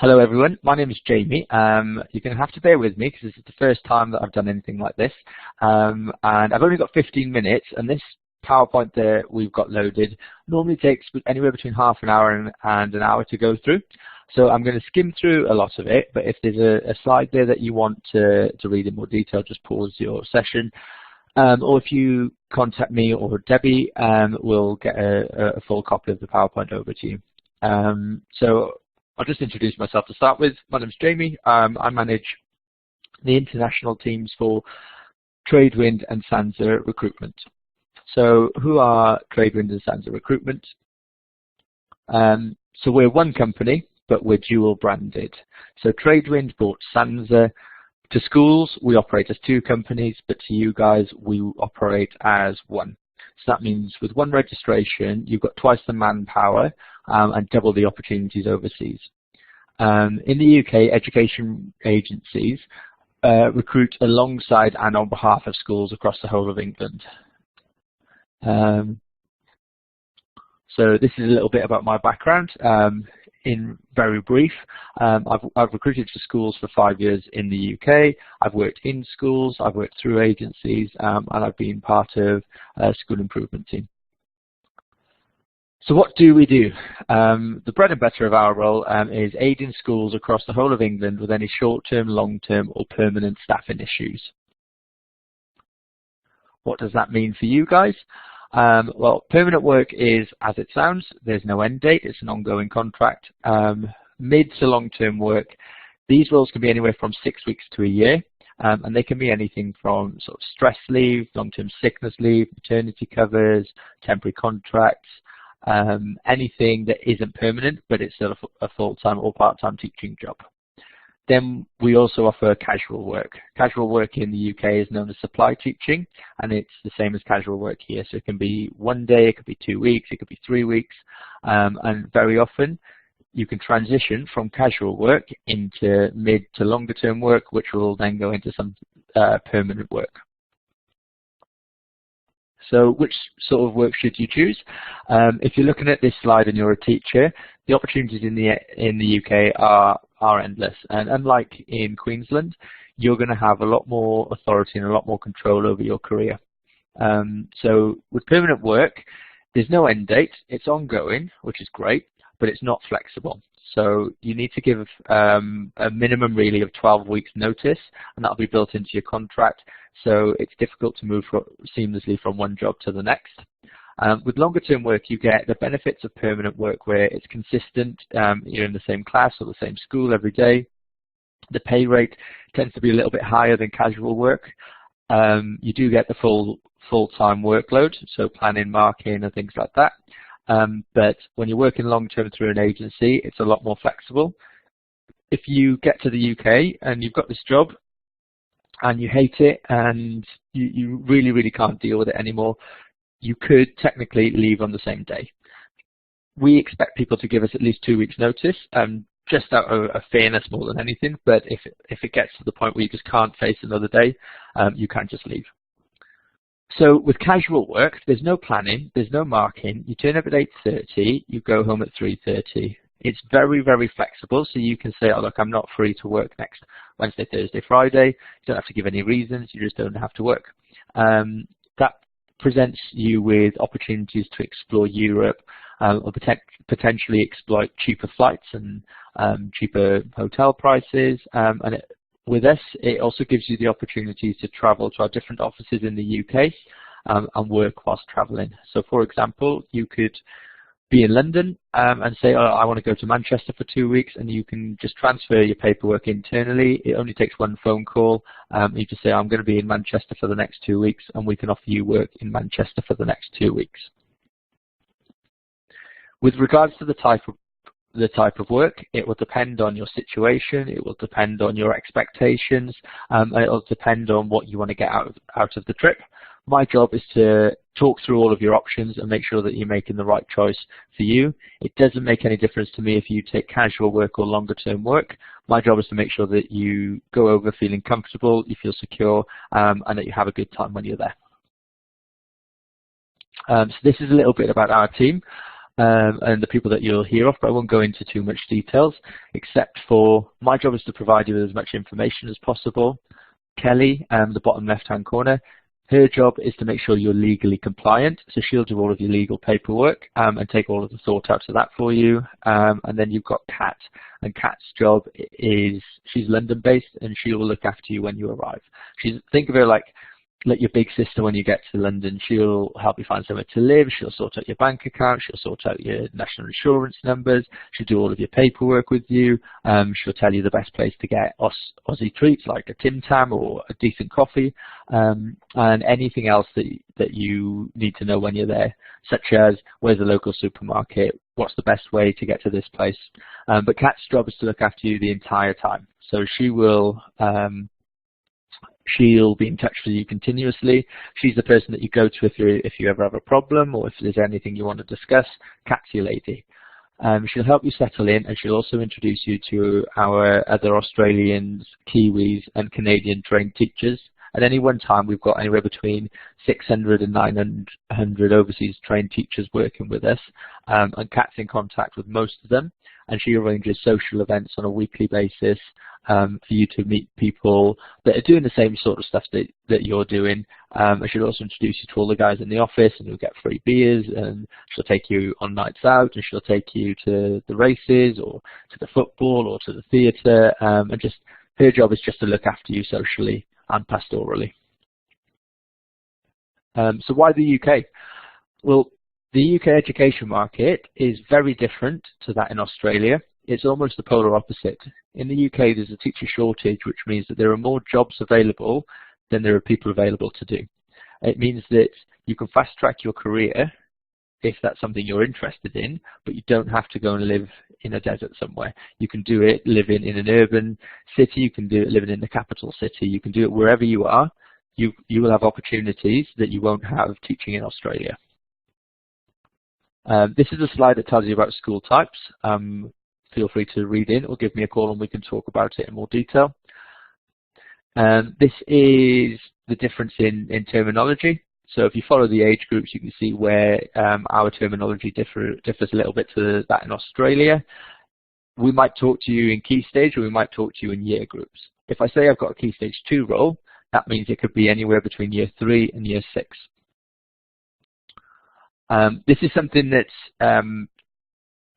Hello everyone, my name is Jamie. You're going to have to bear with me because this is the first time that I've done anything like this. And I've only got 15 minutes, and this PowerPoint that we've got loaded normally takes anywhere between half an hour and an hour to go through. So I'm going to skim through a lot of it, but if there's a slide there that you want to read in more detail, just pause your session. Or if you contact me or Debbie, we'll get a full copy of the PowerPoint over to you. So I'll just introduce myself to start with. My name's Jamie. I manage the international teams for Tradewinds and Sanza Recruitment. So who are Tradewinds and Sanza Recruitment? So we're one company, but we're dual branded. So Tradewinds bought Sanza. To schools, we operate as two companies, but to you guys, we operate as one. So that means with one registration, you've got twice the manpower and double the opportunities overseas. In the UK, education agencies recruit alongside and on behalf of schools across the whole of England. So this is a little bit about my background. In very brief, I've recruited for schools for 5 years in the UK. I've worked in schools, I've worked through agencies, and I've been part of a school improvement team. So what do we do? The bread and butter of our role is aiding schools across the whole of England with any short-term, long-term or permanent staffing issues. What does that mean for you guys? Well, permanent work is as it sounds. There's no end date. It's an ongoing contract. Mid to long-term work, these roles can be anywhere from 6 weeks to a year, and they can be anything from sort of stress leave, long-term sickness leave, maternity covers, temporary contracts, anything that isn't permanent, but it's still a full-time or part-time teaching job. Then we also offer casual work. Casual work in the UK is known as supply teaching, and it's the same as casual work here. So it can be 1 day, it could be 2 weeks, it could be 3 weeks, and very often you can transition from casual work into mid to longer term work, which will then go into some permanent work. So which sort of work should you choose? If you're looking at this slide and you're a teacher, the opportunities in the UK are endless. And unlike in Queensland, you're going to have a lot more authority and a lot more control over your career. So with permanent work, there's no end date. It's ongoing, which is great, but it's not flexible. So you need to give a minimum really of 12 weeks notice, and that'll be built into your contract. So it's difficult to move seamlessly from one job to the next. With longer term work, you get the benefits of permanent work where it's consistent. You're in the same class or the same school every day. The pay rate tends to be a little bit higher than casual work. You do get the full-time workload, so planning, marking, and things like that. But when you're working long-term through an agency, it's a lot more flexible. If you get to the UK and you've got this job and you hate it and you really, really can't deal with it anymore, you could technically leave on the same day. We expect people to give us at least 2 weeks notice, just out of fairness more than anything, but if it gets to the point where you just can't face another day, you can just leave. So with casual work, there's no planning, there's no marking. You turn up at 8:30, you go home at 3:30. It's very, very flexible, so you can say, oh, look, I'm not free to work next Wednesday, Thursday, Friday. You don't have to give any reasons, you just don't have to work. That presents you with opportunities to explore Europe or potentially exploit cheaper flights and cheaper hotel prices. With us, it also gives you the opportunity to travel to our different offices in the UK and work whilst travelling. So for example, you could be in London and say, oh, I want to go to Manchester for 2 weeks, and you can just transfer your paperwork internally. It only takes one phone call. You just say, I'm going to be in Manchester for the next 2 weeks, and we can offer you work in Manchester for the next 2 weeks. With regards to the type of work, it will depend on your situation, it will depend on your expectations, and it will depend on what you want to get out of the trip. My job is to talk through all of your options and make sure that you're making the right choice for you. It doesn't make any difference to me if you take casual work or longer term work. My job is to make sure that you go over feeling comfortable, you feel secure, and that you have a good time when you're there. So this is a little bit about our team. and the people that you'll hear of, but I won't go into too much details, except for my job is to provide you with as much information as possible. Kelly, the bottom left-hand corner, her job is to make sure you're legally compliant, so she'll do all of your legal paperwork and take all of the thought out of that for you. And then you've got Kat, and Kat's job is, she's London-based, and she will look after you when you arrive. Think of her like your big sister when you get to London. She'll help you find somewhere to live, she'll sort out your bank account, she'll sort out your national insurance numbers, she'll do all of your paperwork with you, she'll tell you the best place to get Aussie treats like a Tim Tam or a decent coffee, and anything else that you need to know when you're there, such as where's the local supermarket, what's the best way to get to this place. But Kat's job is to look after you the entire time, so she'll be in touch with you continuously. She's the person that you go to if you ever have a problem or if there's anything you want to discuss. Kat's your lady. She'll help you settle in, and she'll also introduce you to our other Australians, Kiwis and Canadian trained teachers. At any one time, we've got anywhere between 600 and 900 overseas trained teachers working with us, and Kat's in contact with most of them, and she arranges social events on a weekly basis for you to meet people that are doing the same sort of stuff that you're doing. And she'll also introduce you to all the guys in the office, and you'll get free beers, and she'll take you on nights out, and she'll take you to the races or to the football or to the theatre, and just her job is just to look after you socially and pastorally. So why the UK? Well, the UK education market is very different to that in Australia. It's almost the polar opposite. In the UK, there's a teacher shortage, which means that there are more jobs available than there are people available to do. It means that you can fast track your career if that's something you're interested in, but you don't have to go and live in a desert somewhere. You can do it living in an urban city, you can do it living in the capital city, you can do it wherever you are. You will have opportunities that you won't have teaching in Australia. This is a slide that tells you about school types. Feel free to read in or give me a call and we can talk about it in more detail. This is the difference in terminology. So if you follow the age groups, you can see where our terminology differs a little bit to that in Australia. We might talk to you in key stage, or we might talk to you in year groups. If I say I've got a key stage 2 role, that means it could be anywhere between year 3 and year 6. This is something that's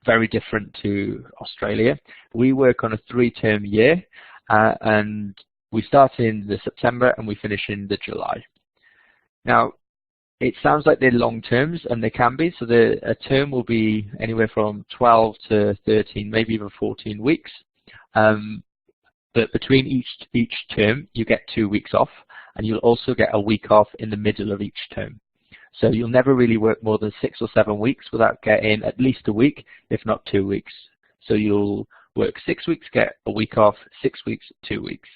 very different to Australia. We work on a 3-term year, and we start in the September and we finish in the July. Now, it sounds like they're long terms, and they can be. So a term will be anywhere from 12 to 13, maybe even 14 weeks. But between each term, you get 2 weeks off, and you'll also get a week off in the middle of each term. So you'll never really work more than 6 or 7 weeks without getting at least a week, if not 2 weeks. So you'll work 6 weeks, get a week off, 6 weeks, 2 weeks.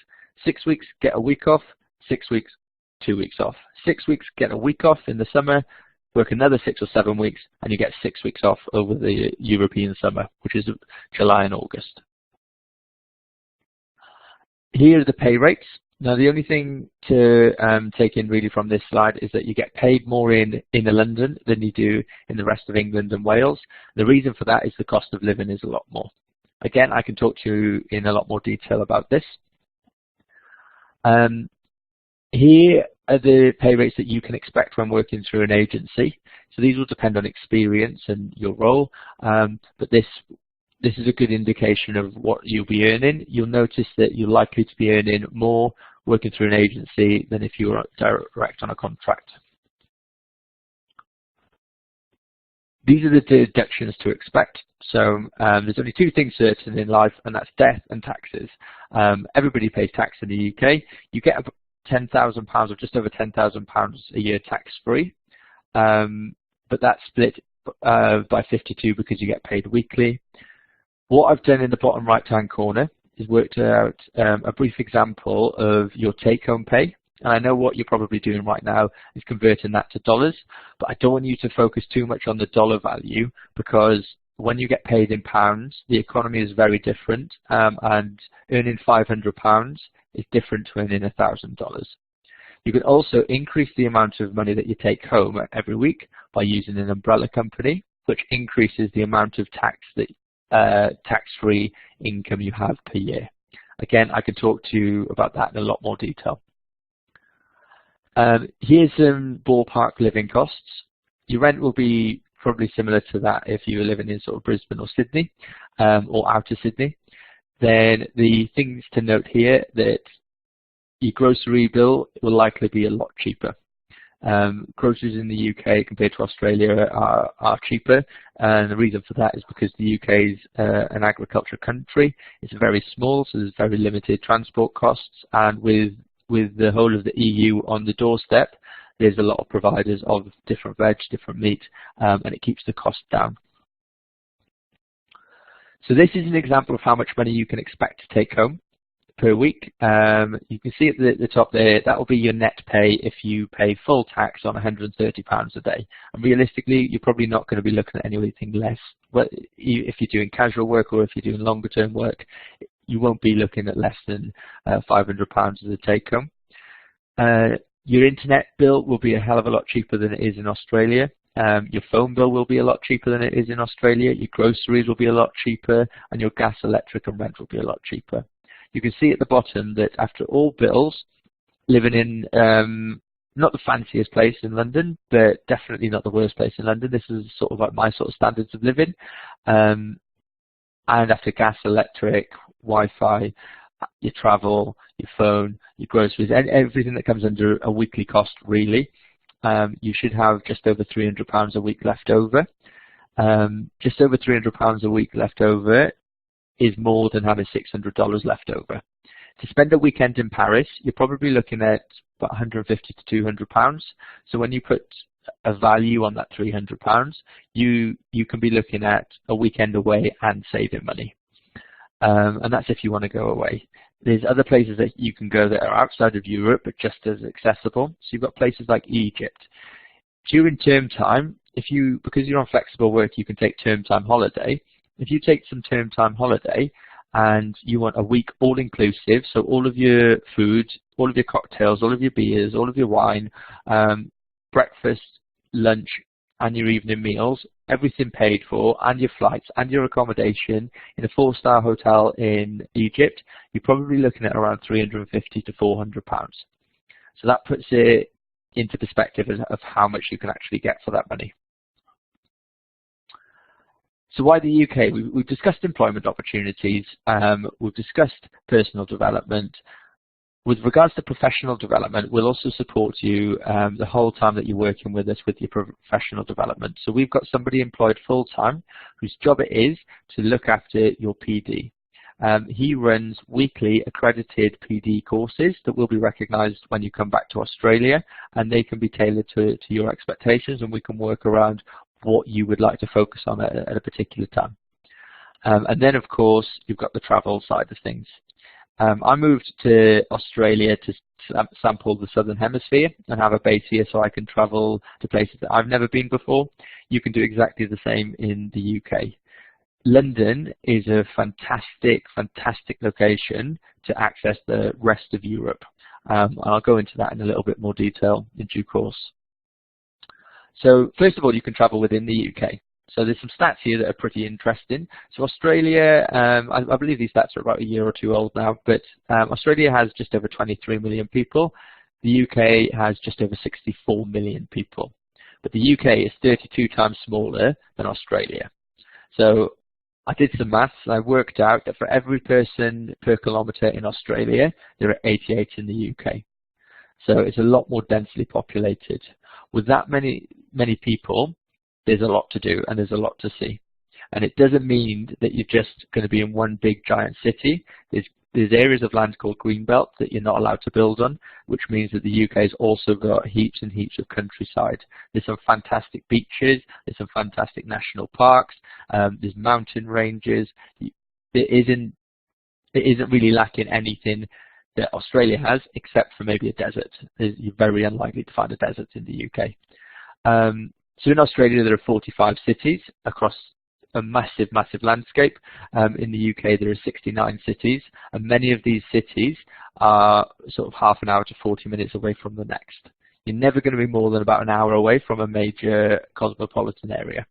6 weeks, get a week off, 6 weeks, 2 weeks off. 6 weeks, get a week off in the summer, work another 6 or 7 weeks, and you get 6 weeks off over the European summer, which is July and August. Here are the pay rates. Now, the only thing to take in really from this slide is that you get paid more in London than you do in the rest of England and Wales. The reason for that is the cost of living is a lot more. Again, I can talk to you in a lot more detail about this. Here are the pay rates that you can expect when working through an agency. So these will depend on experience and your role, but this is a good indication of what you'll be earning. You'll notice that you're likely to be earning more working through an agency than if you were direct on a contract. These are the deductions to expect. So there's only 2 things certain in life, and that's death and taxes. Everybody pays tax in the UK. You get £10,000 or just over £10,000 a year tax-free, but that's split by 52 because you get paid weekly. What I've done in the bottom right-hand corner is worked out a brief example of your take-home pay. And I know what you're probably doing right now is converting that to dollars, but I don't want you to focus too much on the dollar value, because when you get paid in pounds, the economy is very different, and earning £500 is different to earning $1,000. You can also increase the amount of money that you take home every week by using an umbrella company. which increases the amount of tax-free income you have per year. Again, I can talk to you about that in a lot more detail. Here's some ballpark living costs. Your rent will be probably similar to that if you were living in sort of Brisbane or Sydney, or out of Sydney. Then the things to note here that your grocery bill will likely be a lot cheaper. Groceries in the UK compared to Australia are cheaper, and the reason for that is because the UK is an agriculture country. It's very small, so there's very limited transport costs, and with the whole of the EU on the doorstep, there's a lot of providers of different veg, different meat, and it keeps the cost down. So this is an example of how much money you can expect to take home per week. You can see at the top there, that will be your net pay if you pay full tax on £130 a day. And realistically, you're probably not going to be looking at anything less. Well, if you're doing casual work or if you're doing longer term work, you won't be looking at less than £500 as a take home. Your internet bill will be a hell of a lot cheaper than it is in Australia. Your phone bill will be a lot cheaper than it is in Australia. Your groceries will be a lot cheaper, and your gas, electric and rent will be a lot cheaper. You can see at the bottom that after all bills, living in not the fanciest place in London, but definitely not the worst place in London. This is sort of like my sort of standards of living. And after gas, electric, Wi-Fi, your travel, your phone, your groceries, and everything that comes under a weekly cost, really, you should have just over £300 a week left over. Just over £300 a week left over is more than having $600 left over. To spend a weekend in Paris, you're probably looking at about £150 to £200. So when you put a value on that £300, you can be looking at a weekend away and saving money. And that's if you want to go away. There's other places that you can go that are outside of Europe but just as accessible. So you've got places like Egypt. During term time, because you're on flexible work, you can take term time holiday. If you take some term time holiday and you want a week all-inclusive, so all of your food, all of your cocktails, all of your beers, all of your wine, breakfast, lunch, and your evening meals, everything paid for, and your flights and your accommodation in a 4-star hotel in Egypt, you're probably looking at around £350 to £400. So that puts it into perspective of how much you can actually get for that money. So why the UK? We've discussed employment opportunities, we've discussed personal development. With regards to professional development, we'll also support you the whole time that you're working with us with your professional development. So we've got somebody employed full-time whose job it is to look after your PD. He runs weekly accredited PD courses that will be recognised when you come back to Australia, and they can be tailored to your expectations, and we can work around what you would like to focus on at a particular time. And then, of course, you've got the travel side of things. I moved to Australia to sample the Southern Hemisphere and have a base here so I can travel to places that I've never been before. You can do exactly the same in the UK. London is a fantastic, fantastic location to access the rest of Europe. I'll go into that in a little bit more detail in due course. So first of all, you can travel within the UK. So there's some stats here that are pretty interesting. So Australia, I believe these stats are about a year or two old now, but Australia has just over 23 million people. The UK has just over 64 million people. But the UK is 32 times smaller than Australia. So I did some maths, and I worked out that for every person per kilometre in Australia, there are 88 in the UK. So it's a lot more densely populated. With that many people, there's a lot to do and there's a lot to see. And it doesn't mean that you're just going to be in one big giant city. There's areas of land called Greenbelt that you're not allowed to build on, which means that the UK's also got heaps and heaps of countryside. There's some fantastic beaches, there's some fantastic national parks, there's mountain ranges. It isn't really lacking anything that Australia has, except for maybe a desert. You're very unlikely to find a desert in the UK. So in Australia, there are 45 cities across a massive, massive landscape. In the UK, there are 69 cities, and many of these cities are sort of half an hour to 40 minutes away from the next. You're never going to be more than about an hour away from a major cosmopolitan area.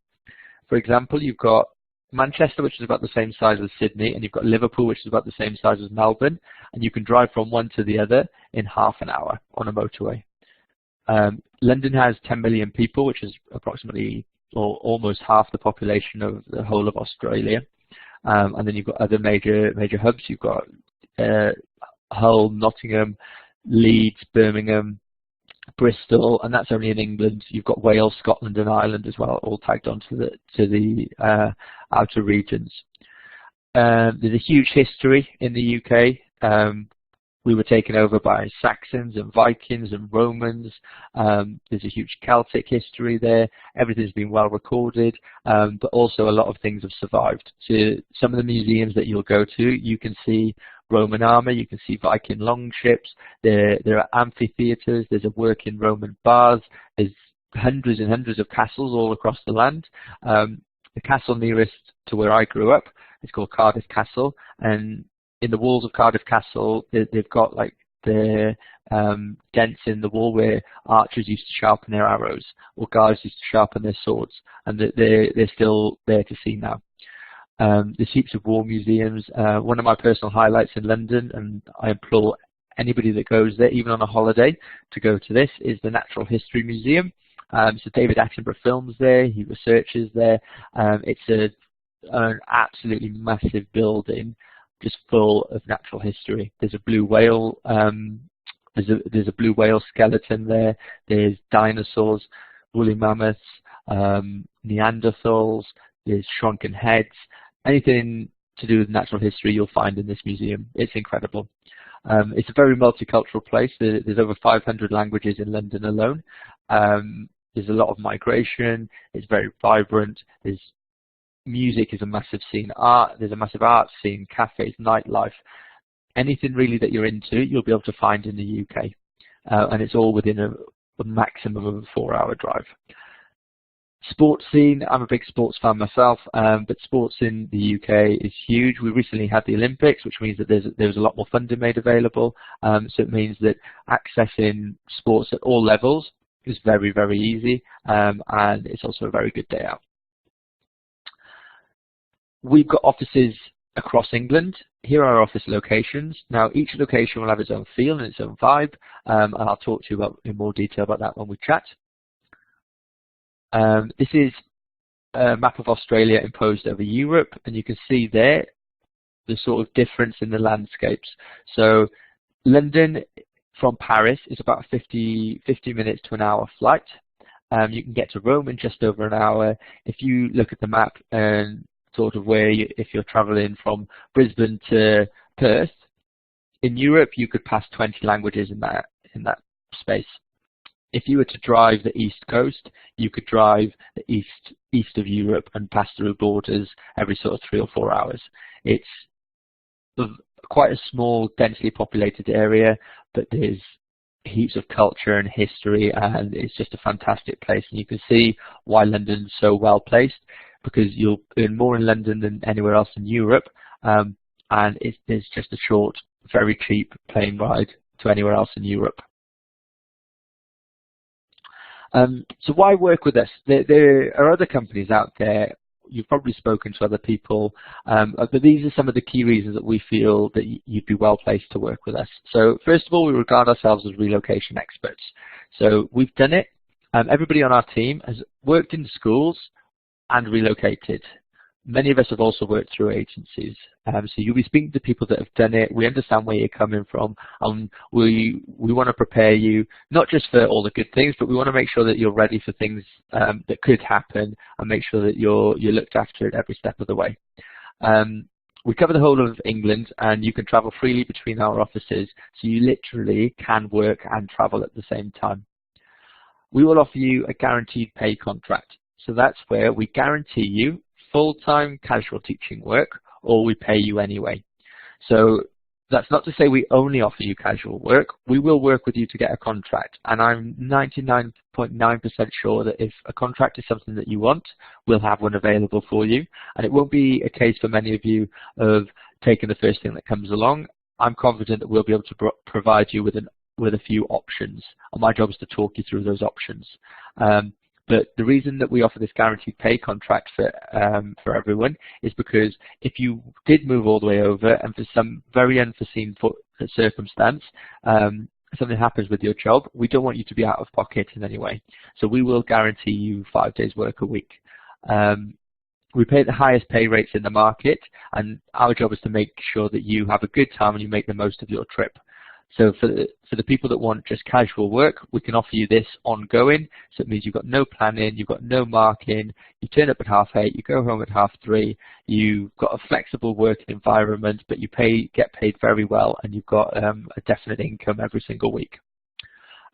For example, you've got Manchester, which is about the same size as Sydney, and you've got Liverpool, which is about the same size as Melbourne, and you can drive from one to the other in half an hour on a motorway. London has 10 million people, which is approximately or almost half the population of the whole of Australia. And then you've got other major hubs. You've got Hull, Nottingham, Leeds, Birmingham, Bristol, and that's only in England. You've got Wales, Scotland, and Ireland as well, all tagged onto the outer regions. There's a huge history in the UK. We were taken over by Saxons and Vikings and Romans. There's a huge Celtic history there. Everything's been well recorded, but also a lot of things have survived. So some of the museums that you'll go to, you can see Roman armour, you can see Viking longships, there are amphitheatres, there's a working Roman baths, there's hundreds and hundreds of castles all across the land. The castle nearest to where I grew up is called Cardiff Castle, and in the walls of Cardiff Castle, they've got like the dents in the wall where archers used to sharpen their arrows or guards used to sharpen their swords, and they're still there to see now. There's heaps of war museums. One of my personal highlights in London, and I implore anybody that goes there, even on a holiday, to go to this, is the Natural History Museum. So David Attenborough films there, he researches there. It's an absolutely massive building, just full of natural history. There's a blue whale. There's a blue whale skeleton there. There's dinosaurs, woolly mammoths, Neanderthals. There's shrunken heads. Anything to do with natural history you'll find in this museum. It's incredible. It's a very multicultural place. There's over 500 languages in London alone. There's a lot of migration. It's very vibrant. There's music is a massive scene. There's a massive art scene, cafes, nightlife. Anything really that you're into, you'll be able to find in the UK. And it's all within a maximum of a 4-hour drive. Sports scene, I'm a big sports fan myself, but sports in the UK is huge. We recently had the Olympics, which means that there's a lot more funding made available. So it means that accessing sports at all levels is very, very easy, and it's also a very good day out. We've got offices across England. Here are our office locations. Now, each location will have its own feel and its own vibe, and I'll talk to you in more detail about that when we chat. This is a map of Australia imposed over Europe, and you can see there the sort of difference in the landscapes. So London from Paris is about a 50 minutes to an hour flight. You can get to Rome in just over an hour. If you look at the map and sort of if you're traveling from Brisbane to Perth, in Europe you could pass 20 languages in that space. If you were to drive the East Coast, you could drive the east of Europe and pass through borders every sort of 3 or 4 hours. It's quite a small, densely populated area, but there's heaps of culture and history, and it's just a fantastic place. And you can see why London's so well placed, because you'll earn more in London than anywhere else in Europe, and there's just a short, very cheap plane ride to anywhere else in Europe. So why work with us? There are other companies out there. You've probably spoken to other people, but these are some of the key reasons that we feel that you'd be well placed to work with us. So first of all, we regard ourselves as relocation experts. So we've done it. Everybody on our team has worked in schools and relocated. Many of us have also worked through agencies. So you'll be speaking to people that have done it. We understand where you're coming from, and we want to prepare you, not just for all the good things, but we want to make sure that you're ready for things that could happen, and make sure that you're looked after at every step of the way. We cover the whole of England, and you can travel freely between our offices, so you literally can work and travel at the same time. We will offer you a guaranteed pay contract. So that's where we guarantee you full-time casual teaching work, or we pay you anyway. So that's not to say we only offer you casual work. We will work with you to get a contract, and I'm 99.9% sure that if a contract is something that you want, we'll have one available for you, and it won't be a case for many of you of taking the first thing that comes along. I'm confident that we'll be able to provide you with a few options, and my job is to talk you through those options. But the reason that we offer this guaranteed pay contract for everyone is because if you did move all the way over and for some very unforeseen circumstance, something happens with your job, we don't want you to be out of pocket in any way. So we will guarantee you 5 days work a week. We pay the highest pay rates in the market, and our job is to make sure that you have a good time and you make the most of your trip. So for the people that want just casual work, we can offer you this ongoing. So it means you've got no planning, you've got no marking, you turn up at 8:30, you go home at 3:30, you've got a flexible working environment, but you get paid very well, and you've got a definite income every single week.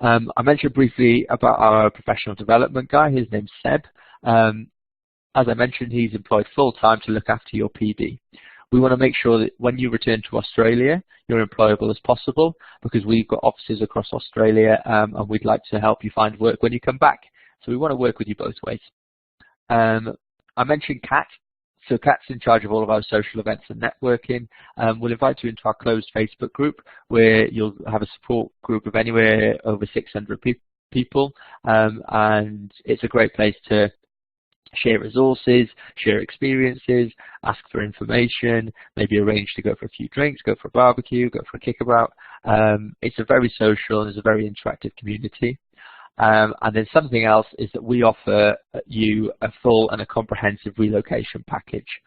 I mentioned briefly about our professional development guy. His name's Seb. As I mentioned, he's employed full-time to look after your PD. We want to make sure that when you return to Australia, you're employable as possible, because we've got offices across Australia, and we'd like to help you find work when you come back. So we want to work with you both ways. I mentioned Kat. So Kat's in charge of all of our social events and networking. We'll invite you into our closed Facebook group, where you'll have a support group of anywhere over 600 people, and it's a great place to share resources, share experiences, ask for information, maybe arrange to go for a few drinks, go for a barbecue, go for a kickabout. It's a very social and it's a very interactive community. And then something else is that we offer you a full and a comprehensive relocation package.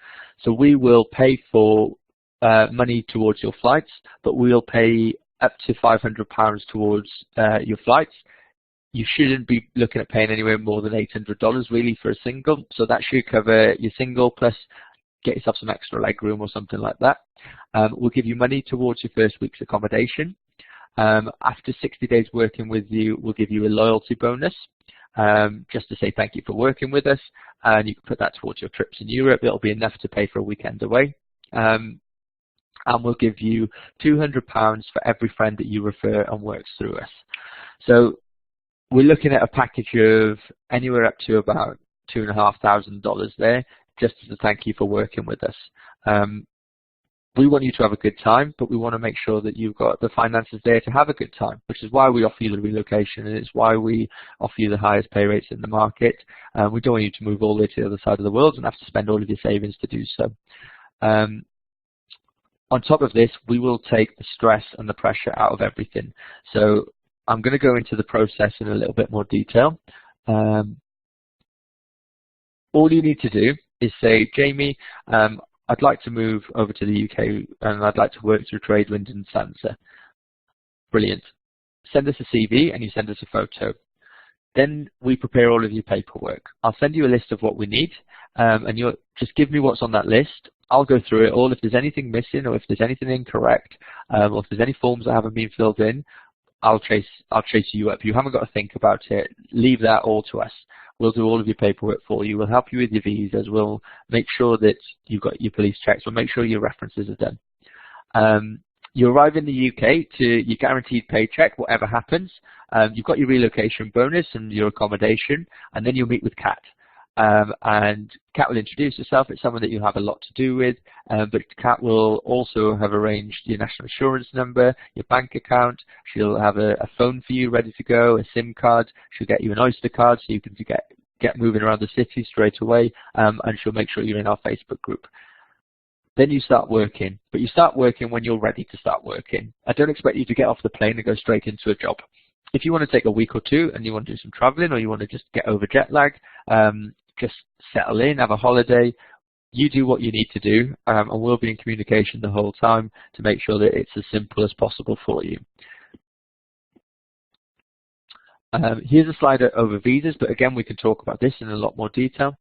So we will pay for money towards your flights, but we'll pay up to £500 towards your flights. You shouldn't be looking at paying anywhere more than $800 really for a single. So that should cover your single, plus get yourself some extra leg room or something like that. We'll give you money towards your first week's accommodation. After 60 days working with you, we'll give you a loyalty bonus, just to say thank you for working with us, and you can put that towards your trips in Europe. It'll be enough to pay for a weekend away. And we'll give you £200 for every friend that you refer and works through us. So we're looking at a package of anywhere up to about $2,500 there, just as a thank you for working with us. We want you to have a good time, but we want to make sure that you've got the finances there to have a good time, which is why we offer you the relocation, and it's why we offer you the highest pay rates in the market. We don't want you to move all the way to the other side of the world and have to spend all of your savings to do so. On top of this, we will take the stress and the pressure out of everything. So I'm going to go into the process in a little bit more detail. All you need to do is say, Jamie, I'd like to move over to the UK and I'd like to work through Tradewinds and Sanza. Brilliant. Send us a CV and you send us a photo. Then we prepare all of your paperwork. I'll send you a list of what we need, and you'll just give me what's on that list. I'll go through it all. If there's anything missing or if there's anything incorrect, or if there's any forms that haven't been filled in, I'll chase you up. You haven't got to think about it. Leave that all to us. We'll do all of your paperwork for you. We'll help you with your visas. We'll make sure that you've got your police checks. We'll make sure your references are done. You arrive in the UK to your guaranteed paycheck, whatever happens. You've got your relocation bonus and your accommodation, and then you'll meet with Kat. And Kat will introduce herself. It's someone that you have a lot to do with, but Kat will also have arranged your national insurance number, your bank account. She'll have a phone for you ready to go, a SIM card. She'll get you an Oyster card so you can get moving around the city straight away, and she'll make sure you're in our Facebook group. Then you start working, but you start working when you're ready to start working. I don't expect you to get off the plane and go straight into a job. If you want to take a week or two and you want to do some traveling, or you want to just get over jet lag, just settle in, have a holiday, you do what you need to do, and we'll be in communication the whole time to make sure that it's as simple as possible for you. Here's a slide over visas, but again, we can talk about this in a lot more detail.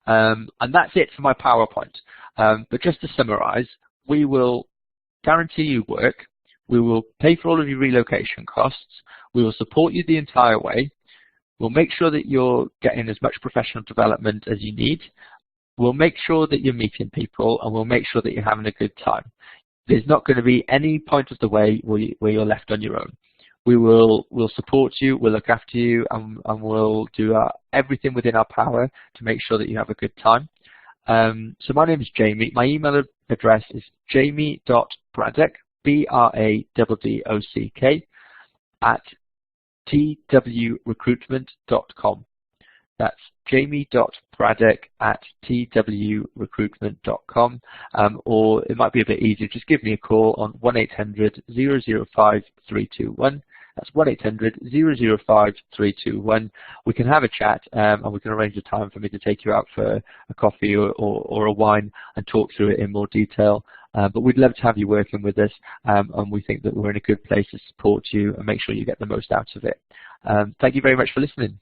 And that's it for my PowerPoint. But just to summarize, we will guarantee you work, we will pay for all of your relocation costs, we will support you the entire way, we'll make sure that you're getting as much professional development as you need, we'll make sure that you're meeting people, and we'll make sure that you're having a good time. There's not going to be any point of the way where you're left on your own. We'll support you, we'll look after you, and we'll do everything within our power to make sure that you have a good time. So my name is Jamie. My email address is jamie.braddock, BRADDOCK, @twrecruitment.com. That's jamie.braddock@twrecruitment.com, or it might be a bit easier, just give me a call on 1-800-005-321. That's 1-800-005-321. We can have a chat, and we can arrange a time for me to take you out for a coffee or a wine and talk through it in more detail. But we'd love to have you working with us, and we think that we're in a good place to support you and make sure you get the most out of it. Thank you very much for listening.